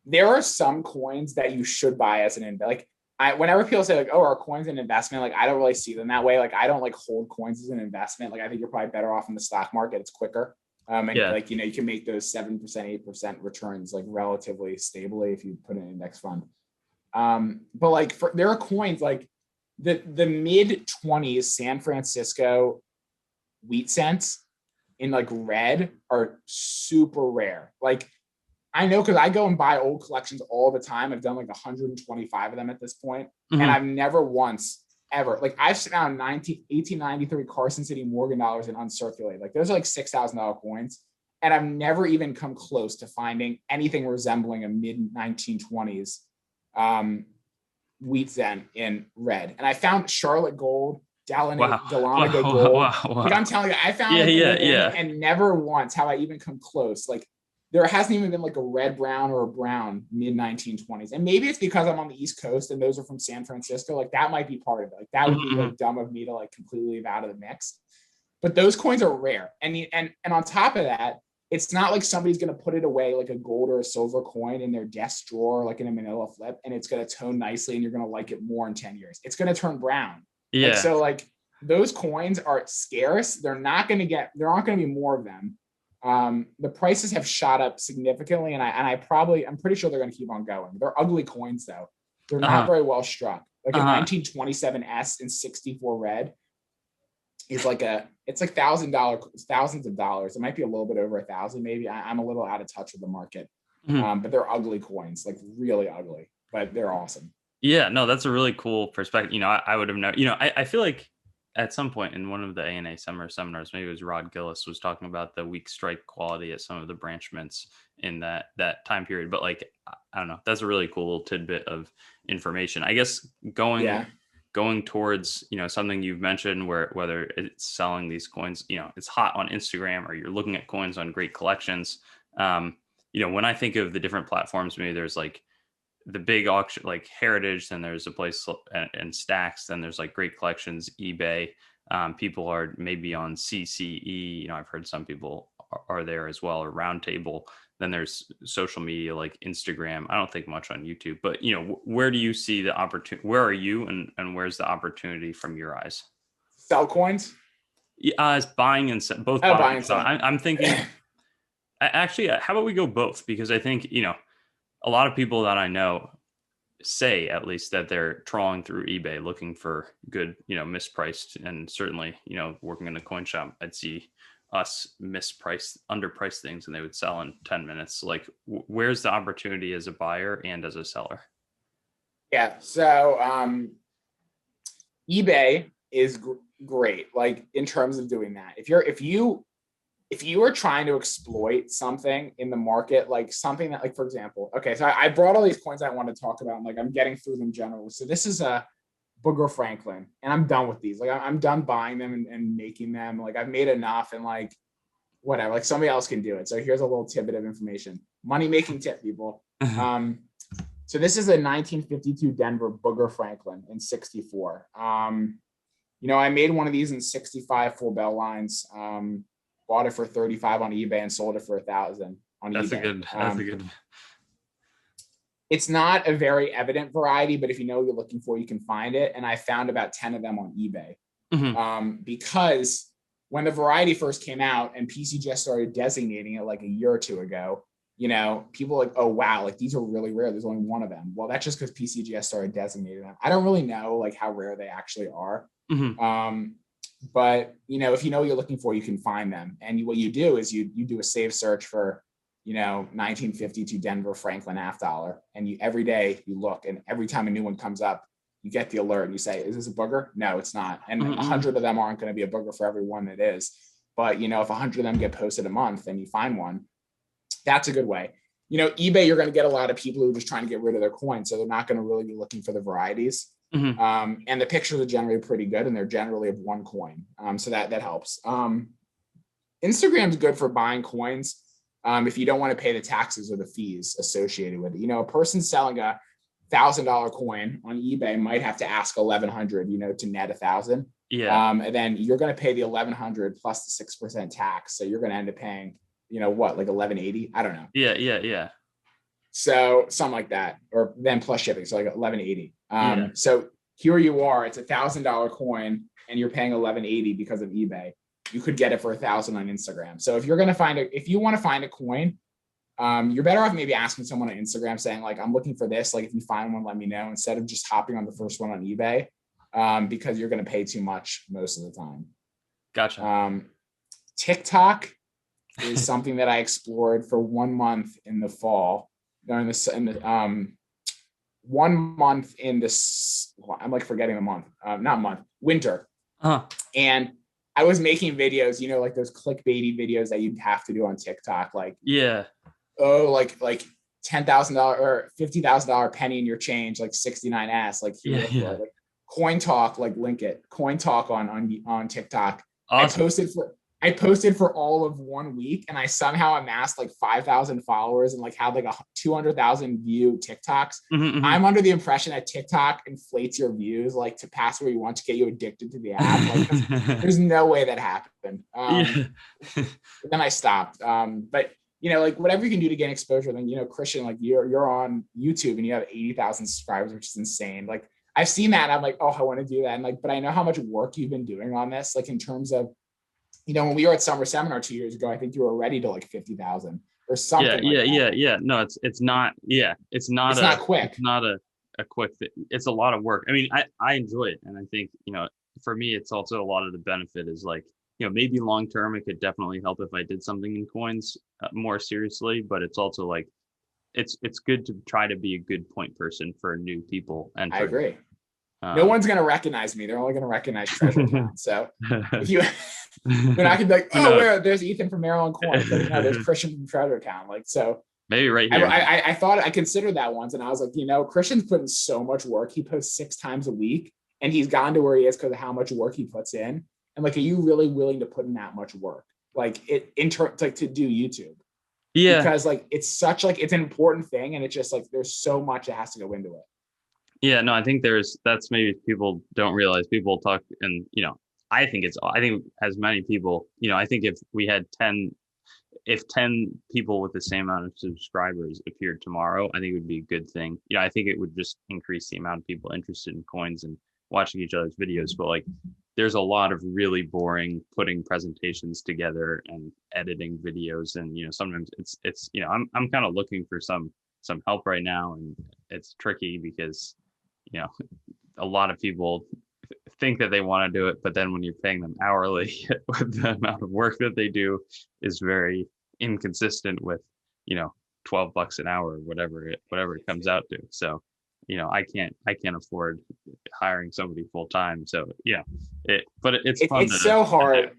there are some coins that you should buy as an investment. Like whenever people say like, oh, are coins an investment? Like, I don't really see them that way. Like, I don't like hold coins as an investment. Like, I think you're probably better off in the stock market. It's quicker. And Yeah. like, you can make those 7%, 8% returns like relatively stably if you put an index fund. But like there are coins like the mid 20s San Francisco wheat cents in like red are super rare. Like I know because I go and buy old collections all the time. I've done like 125 of them at this point, and Hmm. I've never once ever like I've found 1893 Carson City Morgan dollars in uncirculated. Like those are like $6,000 coins, and I've never even come close to finding anything resembling a mid 1920s wheat zen in red. And I found Charlotte gold, Wow. Dahlonega Wow. gold. Wow. Like Wow. I'm telling you, I found Yeah. like Yeah. gold Yeah. and never once have I even come close. Like there hasn't even been like a red brown or a brown mid 1920s. And maybe it's because I'm on the East Coast and those are from San Francisco. Like that might be part of it. Like that would be Hmm. like dumb of me to like completely leave out of the mix. But those coins are rare. And on top of that, it's not like somebody's going to put it away like a gold or a silver coin in their desk drawer, like in a manila flip, and it's going to tone nicely and you're going to like it more in 10 years. It's going to turn brown. Like, Yeah. so like those coins are scarce. There aren't going to be more of them. The prices have shot up significantly. I'm pretty sure they're going to keep on going. They're ugly coins though. They're not Uh-huh. very well struck. Like a Uh-huh. 1927 S in 64 red is like it's like thousands of dollars. It might be a little bit over 1,000, maybe. I'm a little out of touch with the market, Mhm. but they're ugly coins, like really ugly, but they're awesome. Yeah, no, that's a really cool perspective. I would have known, I feel like at some point in one of the ANA summer seminars, maybe it was Rod Gillis was talking about the weak strike quality at some of the branchments in that time period. But like, I don't know, that's a really cool little tidbit of information. I guess going Yeah, going towards, something you've mentioned where whether it's selling these coins, it's hot on Instagram or you're looking at coins on great collections. When I think of the different platforms, maybe there's like the big auction like Heritage, then there's a place and Stacks, then there's like Great Collections, eBay. People are maybe on CCE. I've heard some people are there as well, or Roundtable. Then there's social media like Instagram. I don't think much on YouTube, but where do you see the opportunity? Where are you, and where's the opportunity from your eyes? sell coins. Yeah, it's buying and both Oh, buying buying and and selling. selling. I'm thinking actually, how about we go both? Because I think a lot of people that I know say at least that they're trawling through eBay looking for good, mispriced, and certainly, working in a coin shop, I'd see us mispriced, underpriced things, and they would sell in 10 minutes. Like, where's the opportunity as a buyer and as a seller? Yeah, so eBay is great, like in terms of doing that. If you are trying to exploit something in the market, like something that, like, for example, okay, so I brought all these coins I want to talk about, and like I'm getting through them generally. So this is a Booger Franklin, and I'm done with these. Like I'm done buying them and making them. Like I've made enough, and like whatever. Like somebody else can do it. So here's a little tidbit of information. Money making tip, people. Um, so this is a 1952 Denver Booger Franklin in 64. I made one of these in 65 full bell lines. Bought it for 35 on eBay and sold it for 1,000 on That's a eBay. good, that's a good. It's not a very evident variety, but if you know what you're looking for, you can find it. And I found about 10 of them on eBay. Mhm. Because when the variety first came out and PCGS started designating it like a year or two ago, people like, oh, wow, like these are really rare. There's only one of them. Well, that's just because PCGS started designating them. I don't really know like how rare they actually are. Mhm. But if you know what you're looking for, you can find them. And what you do is you do a save search for 1952 Denver Franklin half dollar, and every day you look, and every time a new one comes up, you get the alert and you say, is this a booger? No, it's not. And Mhm. 100 of them aren't going to be a booger for every one that is. But if 100 of them get posted a month and you find one, that's a good way. eBay, you're going to get a lot of people who are just trying to get rid of their coins, so they're not going to really be looking for the varieties. Mhm. And the pictures are generally pretty good, and they're generally of one coin. So that helps. Instagram's good for buying coins if you don't want to pay the taxes or the fees associated with it. A person selling a $1,000 coin on eBay might have to ask 1,100, to net 1,000. Yeah. And then you're going to pay the 1,100 plus the 6% tax. So you're going to end up paying, like 1,180. I don't know. Yeah. Yeah. Yeah. So something like that, or then plus shipping, so like 1180. Yeah. So here you are, it's $1,000 coin, and you're paying 1180 because of eBay. You could get it for 1,000 on Instagram. So if you want to find a coin, you're better off maybe asking someone on Instagram saying like, I'm looking for this. Like if you find one, let me know, instead of just hopping on the first one on eBay, because you're going to pay too much most of the time. Gotcha. TikTok is something that I explored for 1 month in the fall. During this, 1 month in this, I'm like forgetting the month, not month, winter. Uh-huh. And I was making videos, like those clickbaity videos that you'd have to do on TikTok, like, Yeah. oh, like $10,000 or $50,000 penny in your change, like 69s, like here, Yeah. like Coin Talk, like link it, Coin Talk on TikTok. Awesome. I posted for all of 1 week, and I somehow amassed like 5,000 followers and like had like 200,000 view TikToks. Mm-hmm. I'm under the impression that TikTok inflates your views like to pass where you want to get you addicted to the app. Like there's no way that happened. Then I stopped. But like whatever you can do to gain exposure, then Christian, like you're on YouTube and you have 80,000 subscribers, which is insane. Like I've seen that, and I'm like, oh, I want to do that. And like, but I know how much work you've been doing on this, like in terms of, when we were at Summer Seminar 2 years ago, I think you were already to like 50,000 or something. Yeah. No, it's not. Yeah, it's not quick. It's not a quick thing. It's a lot of work. I mean, I enjoy it, and I think for me, it's also a lot of the benefit is like maybe long term it could definitely help if I did something in coins more seriously, but it's also like it's good to try to be a good point person for new people. And I agree. No one's going to recognize me. They're only going to recognize Treasure Town. So if you, then I could be like, oh, where there's Ethan from Maryland Coins. Like, no, there's Christian from Treasure Town. Like, so maybe right here. I considered that once, and I was like, Christian's putting so much work. He posts 6 times a week, and he's gotten to where he is because of how much work he puts in. And like, are you really willing to put in that much work? Like like to do YouTube? Yeah. Because like, it's an important thing. And it's just like, there's so much that has to go into it. Yeah, no, I think that's maybe people don't realize. People talk, and I think as many people, I think if we had 10 people with the same amount of subscribers appeared tomorrow, I think it would be a good thing. I think it would just increase the amount of people interested in coins and watching each other's videos. But like, there's a lot of really boring putting presentations together and editing videos, and sometimes it's I'm kind of looking for some help right now, and it's tricky because a lot of people think that they want to do it, but then when you're paying them hourly with the amount of work that they do is very inconsistent with $12 an hour, whatever it comes out to. So I can't afford hiring somebody full time. So but it's fun. It's so hard.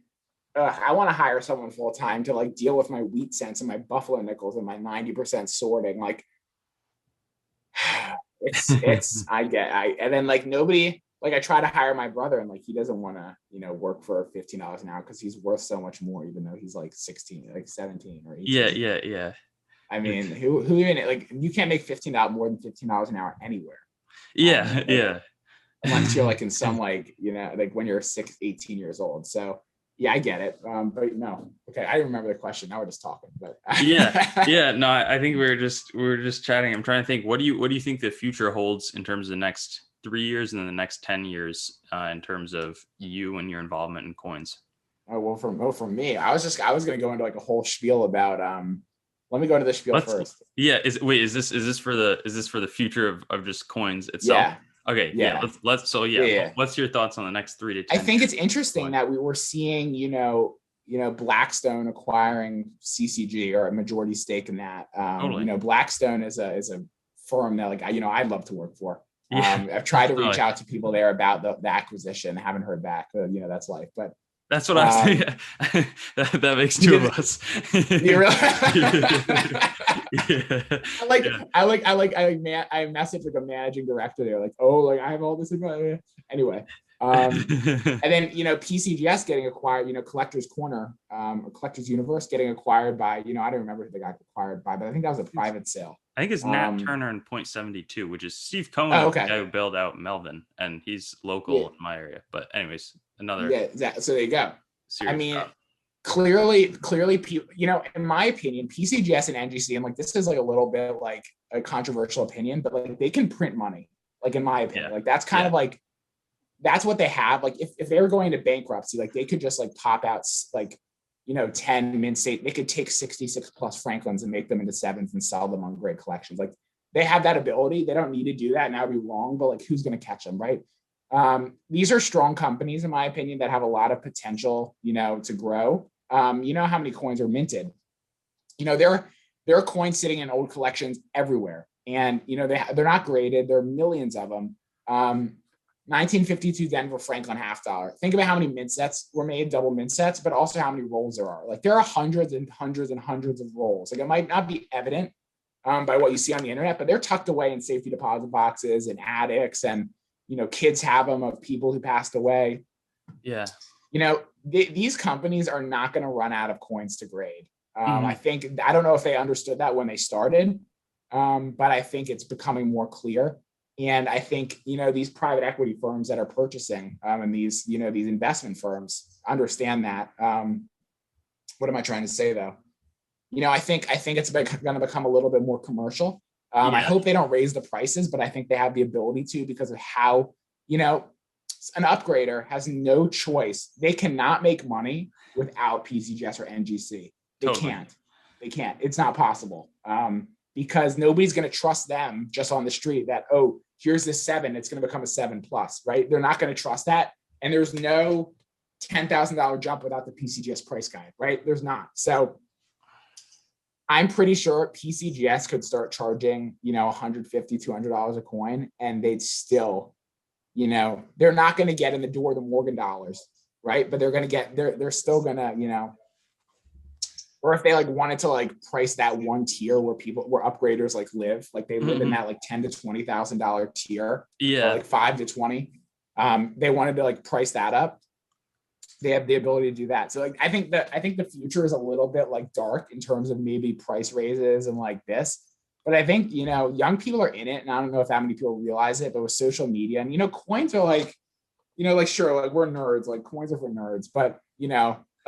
I want to hire someone full time to like deal with my wheat cents and my buffalo nickels and my 90% sorting. Like and then like nobody, like I try to hire my brother, and like he doesn't want to work for $15 an hour because he's worth so much more, even though he's like 16, like 17 or 18. Yeah. I mean, who even, like, you can't make more than $15 an hour anywhere. Yeah. Unless you're like in some like like when you're 18 years old. So yeah, I get it. But no, okay, I didn't remember the question. Now we're just talking. But yeah. No, I think we were just chatting. I'm trying to think. What do you think the future holds in terms of the next 3 years and then the next 10 years in terms of you and your involvement in coins? For me, I was going to go into like a whole spiel about. Let me go into the spiel first. Yeah. Is this for the future of just coins itself? Yeah. Okay. Yeah. Let's. So yeah. What's your thoughts on the next 3 to 10? I think it's interesting that we were seeing, Blackstone acquiring CCG or a majority stake in that. Totally. Blackstone is a firm that like I'd love to work for. Yeah. I've tried to reach out to people there about the acquisition. Haven't heard back. That's life. But that's what I was thinking. that makes 2 of us. You really? I messaged like a managing director there, like, oh, like I have all this anyway. And then PCGS getting acquired, Collector's Corner, or Collector's Universe getting acquired by, I don't remember who they got acquired by, but I think that was a private sale. I think it's Nat Turner and Point 72, which is Steve Cohen, the guy who bailed out Melvin, and he's local in my area. But anyways, another. Yeah, so there you go. I mean, clearly, in my opinion, PCGS and NGC, and like this is like a little bit like a controversial opinion, but like they can print money, like in my opinion, like that's kind of like that's what they have. Like if they were going into bankruptcy, like they could just like pop out like 10 mint state, they could take 66 plus Franklins and make them into sevens and sell them on great collections. Like they have that ability. They don't need to do that. And that would be wrong, but like who's going to catch them, right? These are strong companies, in my opinion, that have a lot of potential, to grow. You know how many coins are minted? There are coins sitting in old collections everywhere, and they're not graded. There are millions of them. 1952 Denver Franklin $half. Think about how many mint sets were made, double mint sets, but also how many rolls there are. Like there are hundreds and hundreds and hundreds of rolls. Like it might not be evident by what you see on the internet, but they're tucked away in safety deposit boxes and attics, and kids have them of people who passed away. Yeah. These companies are not going to run out of coins to grade. I don't know if they understood that when they started, but I think it's becoming more clear. And I think, these private equity firms that are purchasing and these investment firms understand that. What am I trying to say though? I think it's going to become a little bit more commercial. I hope they don't raise the prices, but I think they have the ability to, because of how, an upgrader has no choice. They cannot make money without PCGS or NGC. They can't. It's not possible. Because nobody's going to trust them just on the street that, oh, here's this 7, it's going to become a 7+, right? They're not going to trust that. And there's no $10,000 jump without the PCGS price guide, right? There's not. So I'm pretty sure PCGS could start charging, $150, $200 a coin, and they'd still, they're not going to get in the door the Morgan dollars, right? But they're still going to, or if they like wanted to like price that one tier where upgraders like live, like they live in that like $10,000 to $20,000 tier, or like 5 to 20. They wanted to like price that up. They have the ability to do that. So like I think the future is a little bit like dark in terms of maybe price raises and like this. But I think young people are in it, and I don't know if that many people realize it, but with social media and coins are like, like sure, like we're nerds, like coins are for nerds, but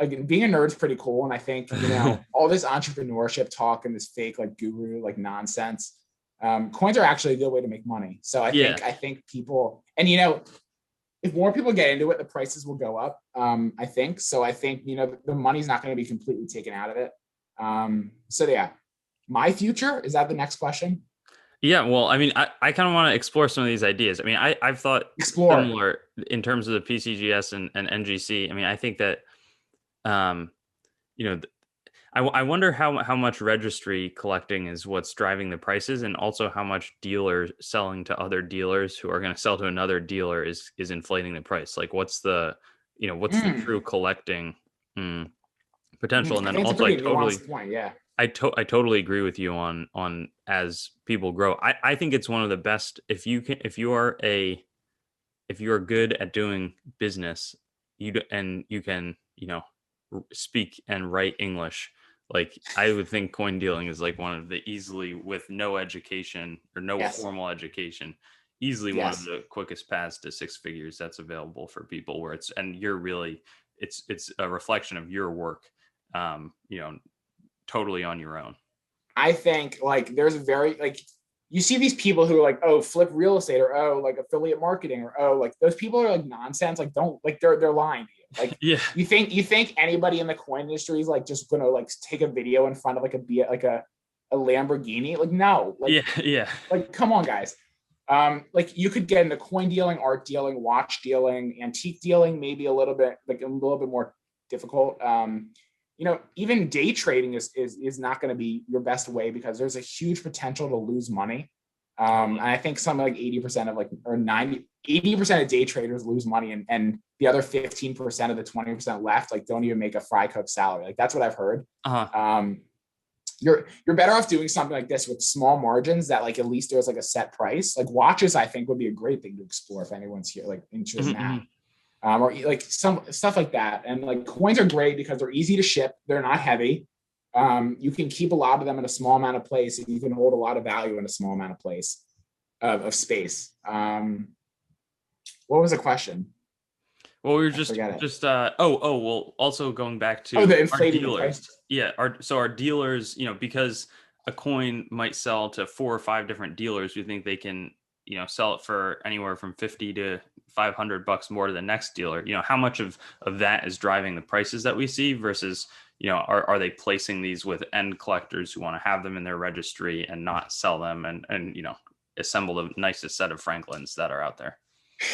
like being a nerd's pretty cool. And I think, all this entrepreneurship talk and this fake like guru, like nonsense, coins are actually a good way to make money. So I think people, and if more people get into it, the prices will go up. I think, the money's not going to be completely taken out of it. So yeah, my future, is that the next question? Yeah, well, I mean, I kind of want to explore some of these ideas. I mean, I've thought similar in terms of the PCGS and NGC. I mean, I think that, I wonder how much registry collecting is what's driving the prices, and also how much dealers selling to other dealers who are going to sell to another dealer is inflating the price. Like, what's the true collecting potential? And then also, I totally agree with you on as people grow. I think it's one of the best if you are good at doing business, you can speak and write English. Like I would think coin dealing is like one of the easily, with no education or no formal education, easily one of the quickest paths to 6 figures that's available for people, where it's a reflection of your work, totally on your own. I think like there's you see these people who are like, oh, flip real estate, or oh, like affiliate marketing, or oh, like those people are like nonsense. Like don't, like they're lying to you. Like you think anybody in the coin industry is like just gonna like take a video in front of like a Lamborghini? Like no, like like come on, guys. Like you could get into coin dealing, art dealing, watch dealing, antique dealing, maybe a little bit more difficult. Even day trading is not going to be your best way, because there's a huge potential to lose money. And I think something like 80% of like, or 80% of day traders lose money, and the other 15% of the 20% left, like don't even make a fry cook salary. Like that's what I've heard. You're better off doing something like this with small margins that like, at least there's like a set price. Like watches, I think would be a great thing to explore if anyone's here, like interested in that. Or like some stuff like that. And like coins are great because they're easy to ship. They're not heavy. You can keep a lot of them in a small amount of place, and you can hold a lot of value in a small amount of place of space. What was the question? Well, we were I forget it. well, also going back Oh, to the our inflating the dealers. prices. Yeah, our dealers, because a coin might sell to 4 or 5 different dealers, we think they can, sell it for anywhere from 50 to $500 more to the next dealer. How much of that is driving the prices that we see versus, are they placing these with end collectors who want to have them in their registry and not sell them and assemble the nicest set of Franklins that are out there?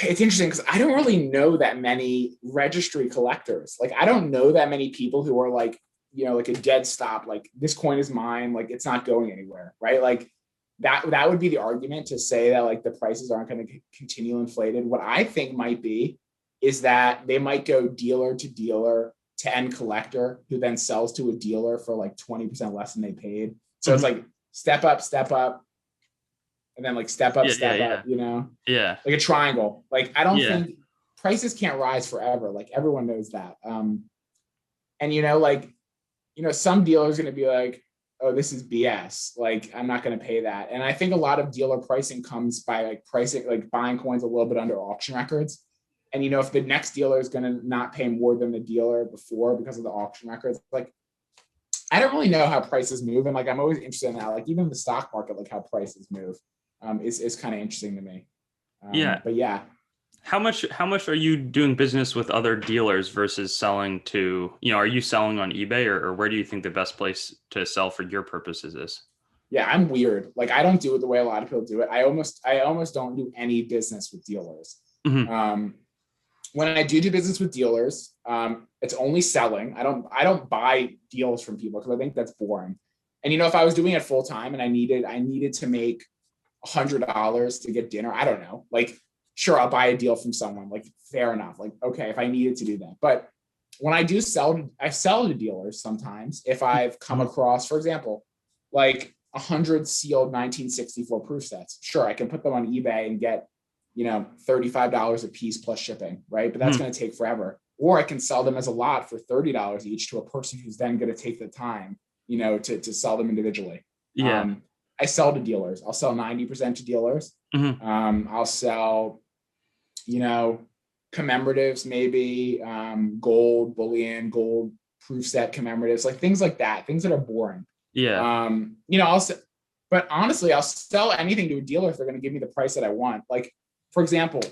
It's interesting because I don't really know that many registry collectors. Like, I don't know that many people who are like, like a dead stop, like this coin is mine, like it's not going anywhere, right? Like that would be the argument to say that like the prices aren't going to continue inflated. What I think might be is that they might go dealer to end collector, who then sells to a dealer for like 20% less than they paid. So it's Mhm. like step up, and then like Yeah, yeah, step up, yeah, yeah, like a triangle. Like I don't yeah. think prices can't rise forever. Like everyone knows that. And some dealers going to be like, oh, this is BS. Like I'm not going to pay that. And I think a lot of dealer pricing comes by like pricing, like buying coins a little bit under auction records. And if the next dealer is going to not pay more than the dealer before because of the auction records, like I don't really know how prices move. And like I'm always interested in that. Like even the stock market, like how prices move, is kind of interesting to me. Yeah. But yeah, How much are you doing business with other dealers versus selling to, are you selling on eBay or where do you think the best place to sell for your purposes is? yeah, I'm weird. Like I don't do it the way a lot of people do it. I almost don't do any business with dealers. Hmm. Um, when I do business with dealers, it's only selling. I don't buy deals from people because I think that's boring. And if I was doing it full time and I needed to make $100 to get dinner, I don't know. Like, sure, I'll buy a deal from someone. Like, fair enough. Like, okay, if I needed to do that. But when I sell to dealers sometimes if I've come Hmm. across, for example, like 100 sealed 1964 proof sets. Sure, I can put them on eBay and get, $35 a piece plus shipping, right? But that's Hmm. going to take forever. Or I can sell them as a lot for $30 each to a person who's then going to take the time, to sell them individually. Yeah. Um, I sell to dealers. I'll sell 90% to dealers. Hmm. I'll sell, you know, commemoratives, maybe gold, bullion, gold proof set commemoratives, like things like that, things that are boring. Yeah. But honestly, I'll sell anything to a dealer if they're going to give me the price that I want. Like, for example,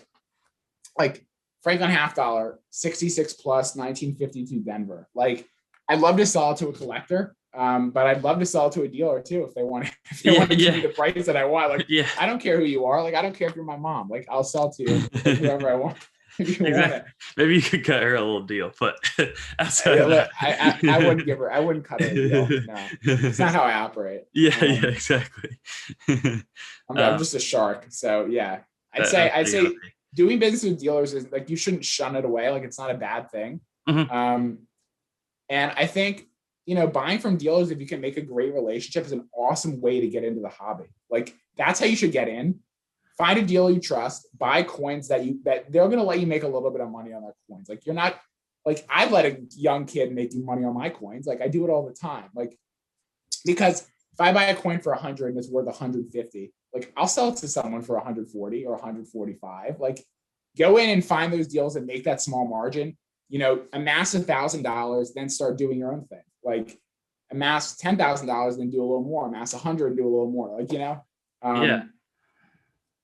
like Franklin half dollar, 66 plus 1952 Denver. Like, I'd love to sell it to a collector, but I'd love to sell it to a dealer too if they want to, if they Yeah. want to give me Yeah. the price that I want. Like, Yeah. I don't care who you are. Like, I don't care if you're my mom. Like, I'll sell to you like whoever I want if you want Exactly. it. Maybe you could cut her a little deal, but outside of that. I wouldn't give her. I wouldn't cut her a deal. No, it's not how I operate. Yeah, yeah, exactly. I'm just a shark. So yeah, I'd That, say that's I'd the say doing business with dealers is like you shouldn't shun it away. Like it's not a bad thing. Mhm. Um, and I think buying from dealers, if you can make a great relationship, is an awesome way to get into the hobby. Like that's how you should get in. Find a dealer you trust. Buy coins that they're going to let you make a little bit of money on their coins. Like you're not like I've let a young kid making money on my coins. Like I do it all the time. Like because if I buy a coin for 100 and it's worth 150, like I'll sell it to someone for 140 or 145. Like go in and find those deals and make that small margin. Amass $1,000, then start doing your own thing. Like amass $10,000, then do a little more. Amass 100 and do a little more. Like Yeah.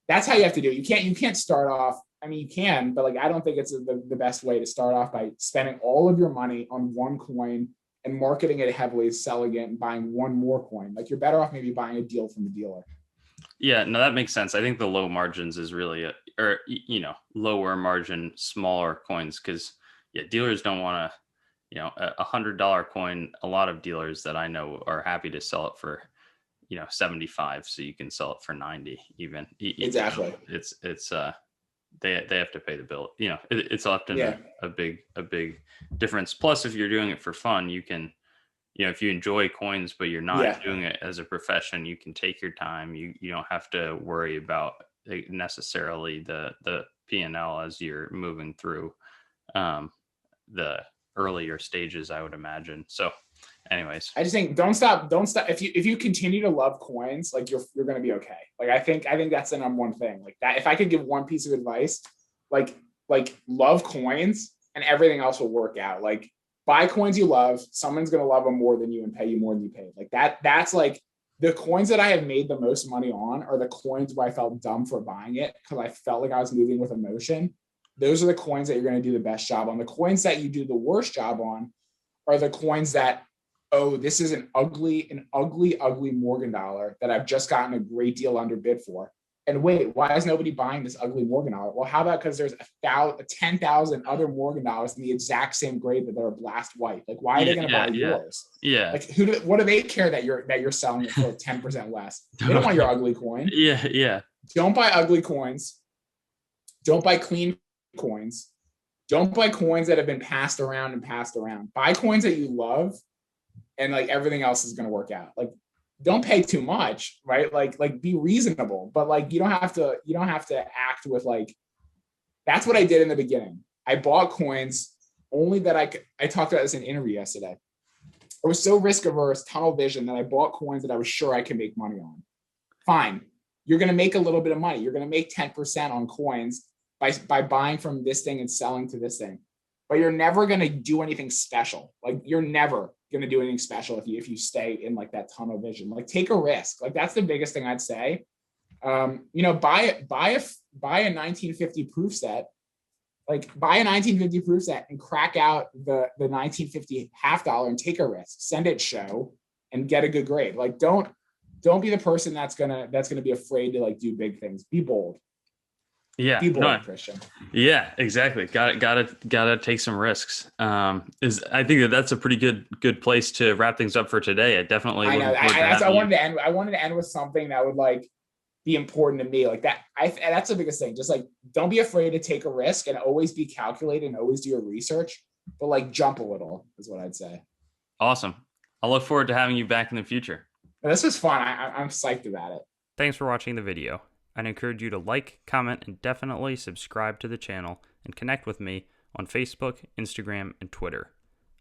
that's how you have to do it. You can't start off. I mean, you can, but like I don't think it's the best way to start off by spending all of your money on one coin and marketing it heavily, selling it, and buying one more coin. Like you're better off maybe buying a deal from a dealer. Yeah, no, that makes sense. I think the low margins is really or lower margin, smaller coins because yeah, dealers don't want to, $100 coin. A lot of dealers that I know are happy to sell it for, 75, so you can sell it for 90 even. Exactly. It's they have to pay the bill. It's often Yeah. a big difference. Plus, if you're doing it for fun, you can, if you enjoy coins but you're not Yeah. doing it as a profession, you can take your time. You don't have to worry about necessarily the P&L as you're moving through um, the earlier stages, I would imagine. So, anyways, I just think don't stop. Don't stop. If you continue to love coins, like you're going to be okay. Like I think that's the number one thing. Like that. If I could give one piece of advice, like like love coins and everything else will work out. Like buy coins you love, someone's going to love them more than you and pay you more than you paid. Like that's like the coins that I have made the most money on are the coins where I felt dumb for buying it because I felt like I was moving with emotion. Those are the coins that you're going to do the best job on. The coins that you do the worst job on are the coins that, oh, this is an ugly Morgan dollar that I've just gotten a great deal underbid for. And wait, why is nobody buying this ugly Morgan dollar? Well, how about because there's 10,000 other Morgan dollars in the exact same grade that are blast white? Like, why are they going to buy yours? Yeah. Like, what do they care that you're selling it for 10% less? They don't want your ugly coin. Yeah. Don't buy ugly coins. Don't buy clean coins. Don't buy coins that have been passed around. Buy coins that you love, and like everything else is going to work out. Like, don't pay too much, right? Like be reasonable, but like you don't have to act with like. That's what I did in the beginning. I bought coins only that I talked about this in an interview yesterday. I was so risk averse, tunnel vision, that I bought coins that I was sure I could make money on. Fine, you're going to make a little bit of money. You're going to make 10% on coins by buying from this thing and selling to this thing, but you're never going to do anything special. Like you're never going to do anything special if you stay in like that tunnel vision. Like take a risk. Like that's the biggest thing I'd say. Buy a 1950 proof set. Like buy a 1950 proof set and crack out the 1950 half dollar and take a risk. Send it show and get a good grade. Like don't be the person that's gonna be afraid to like do big things. Be bold. Yeah, be bold, Christian. Yeah, exactly. Gotta take some risks. I think that's a pretty good place to wrap things up for today. I know. I wanted to end with something that would like be important to me. Like that. That's the biggest thing. Just like don't be afraid to take a risk and always be calculated and always do your research. But like jump a little is what I'd say. Awesome. I look forward to having you back in the future. This was fun. I'm psyched about it. Thanks for watching the video. I'd encourage you to like, comment, and definitely subscribe to the channel and connect with me on Facebook, Instagram, and Twitter.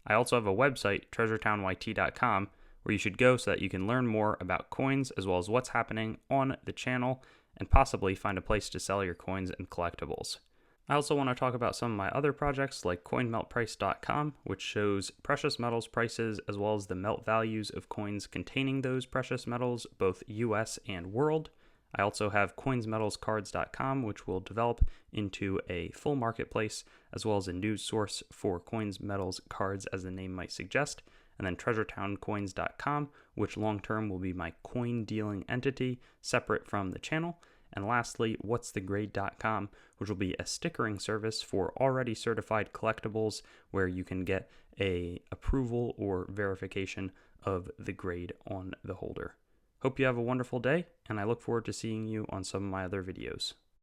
I also have a website, treasuretownYT.com, where you should go so that you can learn more about coins as well as what's happening on the channel and possibly find a place to sell your coins and collectibles. I also want to talk about some of my other projects like coinmeltprice.com, which shows precious metals prices as well as the melt values of coins containing those precious metals, both US and world. I also have coinsmetalscards.com, which will develop into a full marketplace, as well as a news source for coins, metals, cards, as the name might suggest. And then treasuretowncoins.com, which long-term will be my coin dealing entity, separate from the channel. And lastly, whatsthegrade.com, which will be a stickering service for already certified collectibles, where you can get a approval or verification of the grade on the holder. Hope you have a wonderful day, and I look forward to seeing you on some of my other videos.